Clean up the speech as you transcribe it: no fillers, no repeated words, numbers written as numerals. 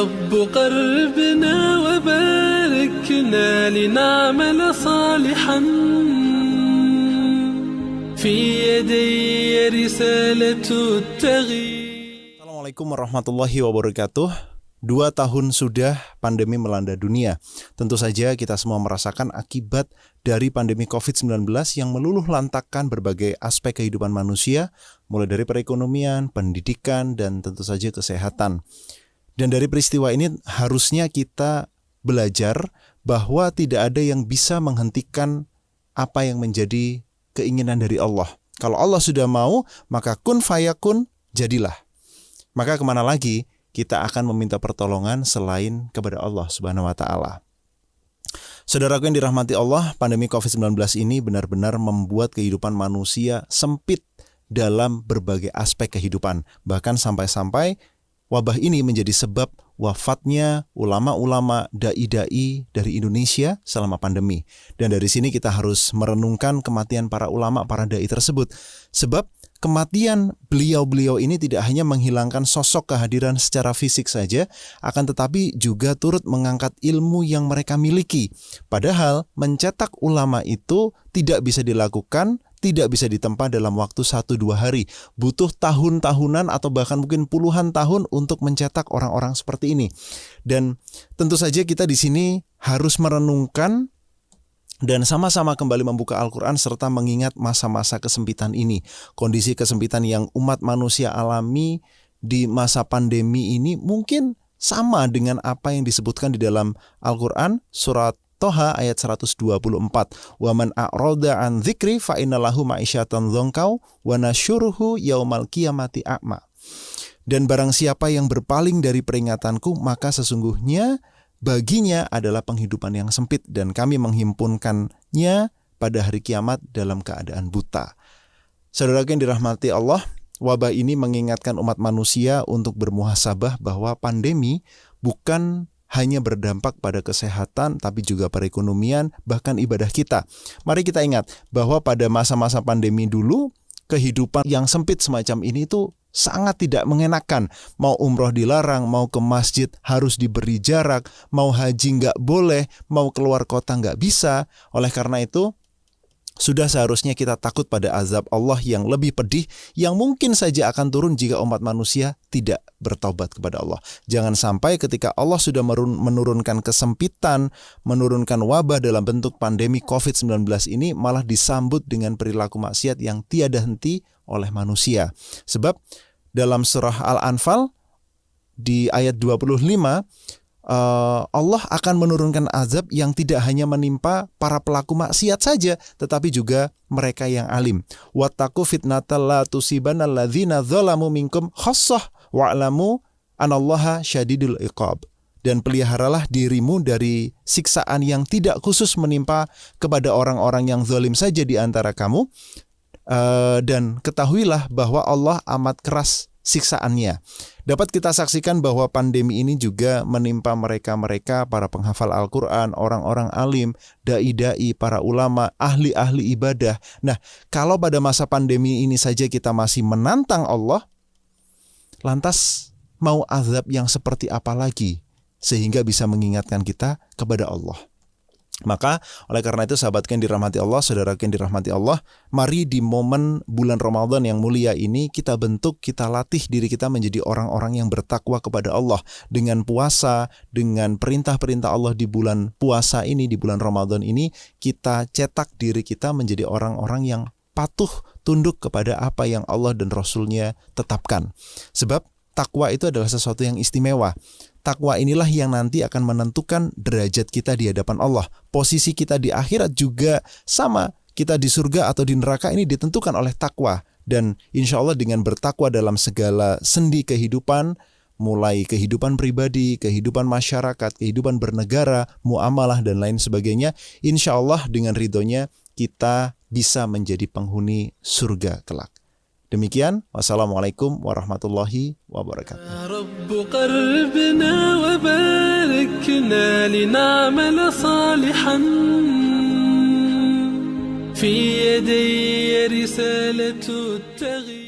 رب قربنا وباركنا لنعمل صالحا في يدي رسالة التغيير. Assalamualaikum warahmatullahi wabarakatuh. 2 tahun sudah pandemi melanda dunia. Tentu saja kita semua merasakan akibat dari pandemi COVID-19 yang meluluh lantakkan berbagai aspek kehidupan manusia, mulai dari perekonomian, pendidikan, dan tentu saja kesehatan. Dan dari peristiwa ini harusnya kita belajar bahwa tidak ada yang bisa menghentikan apa yang menjadi keinginan dari Allah. Kalau Allah sudah mau, maka kun fayakun, jadilah. Maka kemana lagi kita akan meminta pertolongan selain kepada Allah Subhanahu wa Ta'ala. Saudaraku yang dirahmati Allah, pandemi COVID-19 ini benar-benar membuat kehidupan manusia sempit dalam berbagai aspek kehidupan. Bahkan sampai-sampai wabah ini menjadi sebab wafatnya ulama-ulama, dai-dai dari Indonesia selama pandemi. Dan dari sini kita harus merenungkan kematian para ulama, para dai tersebut. Sebab kematian beliau-beliau ini tidak hanya menghilangkan sosok kehadiran secara fisik saja, akan tetapi juga turut mengangkat ilmu yang mereka miliki. Padahal mencetak ulama itu tidak bisa dilakukan, tidak bisa ditempa dalam waktu 1-2 hari. Butuh tahun-tahunan atau bahkan mungkin puluhan tahun untuk mencetak orang-orang seperti ini. Dan tentu saja kita di sini harus merenungkan dan sama-sama kembali membuka Al-Quran serta mengingat masa-masa kesempitan ini. Kondisi kesempitan yang umat manusia alami di masa pandemi ini mungkin sama dengan apa yang disebutkan di dalam Al-Quran surat Toha ayat 124. Wa man a'rada an dzikri fa innalahu ma'isyatan dzonqau wa nasyuruhu yaumal qiyamati a'ma. Dan barang siapa yang berpaling dari peringatanku, maka sesungguhnya baginya adalah penghidupan yang sempit dan kami menghimpunkannya pada hari kiamat dalam keadaan buta. Saudara yang dirahmati Allah, wabah ini mengingatkan umat manusia untuk bermuhasabah bahwa pandemi bukan hanya berdampak pada kesehatan, tapi juga perekonomian, bahkan ibadah kita. Mari kita ingat bahwa pada masa-masa pandemi dulu, kehidupan yang sempit semacam ini tuh sangat tidak mengenakan. Mau umroh dilarang, mau ke masjid harus diberi jarak, mau haji nggak boleh, mau keluar kota nggak bisa. Oleh karena itu, sudah seharusnya kita takut pada azab Allah yang lebih pedih, yang mungkin saja akan turun jika umat manusia tidak bertaubat kepada Allah. Jangan sampai ketika Allah sudah menurunkan kesempitan, menurunkan wabah dalam bentuk pandemi COVID-19 ini, malah disambut dengan perilaku maksiat yang tiada henti oleh manusia. Sebab dalam surah Al-Anfal di ayat 25, Allah akan menurunkan azab yang tidak hanya menimpa para pelaku maksiat saja, tetapi juga mereka yang alim. Wattaqu fitnatal la tusibanna alladzina dzalamu minkum khassah wa'lamu anallaha syadidul iqab. Dan peliharalah dirimu dari siksaan yang tidak khusus menimpa kepada orang-orang yang zalim saja di antara kamu. Dan ketahuilah bahwa Allah amat keras siksaannya. Dapat kita saksikan bahwa pandemi ini juga menimpa mereka-mereka para penghafal Al-Quran, orang-orang alim, dai-dai, para ulama, ahli-ahli ibadah. Nah, kalau pada masa pandemi ini saja kita masih menantang Allah, lantas mau azab yang seperti apa lagi sehingga bisa mengingatkan kita kepada Allah? Maka oleh karena itu sahabatku yang dirahmati Allah, saudaraku yang dirahmati Allah, mari di momen bulan Ramadan yang mulia ini kita bentuk, kita latih diri kita menjadi orang-orang yang bertakwa kepada Allah. Dengan puasa, dengan perintah-perintah Allah di bulan puasa ini, di bulan Ramadan ini, kita cetak diri kita menjadi orang-orang yang patuh tunduk kepada apa yang Allah dan Rasul-Nya tetapkan. Sebab takwa itu adalah sesuatu yang istimewa. Takwa inilah yang nanti akan menentukan derajat kita di hadapan Allah. Posisi kita di akhirat juga sama. Kita di surga atau di neraka ini ditentukan oleh takwa. Dan insya Allah dengan bertakwa dalam segala sendi kehidupan, mulai kehidupan pribadi, kehidupan masyarakat, kehidupan bernegara, muamalah dan lain sebagainya, insya Allah dengan ridhonya kita bisa menjadi penghuni surga kelak. Demikian, wassalamualaikum warahmatullahi wabarakatuh. يا رب قربنا وباركنا لنعمل صالحا في يدي رسالة التغيير.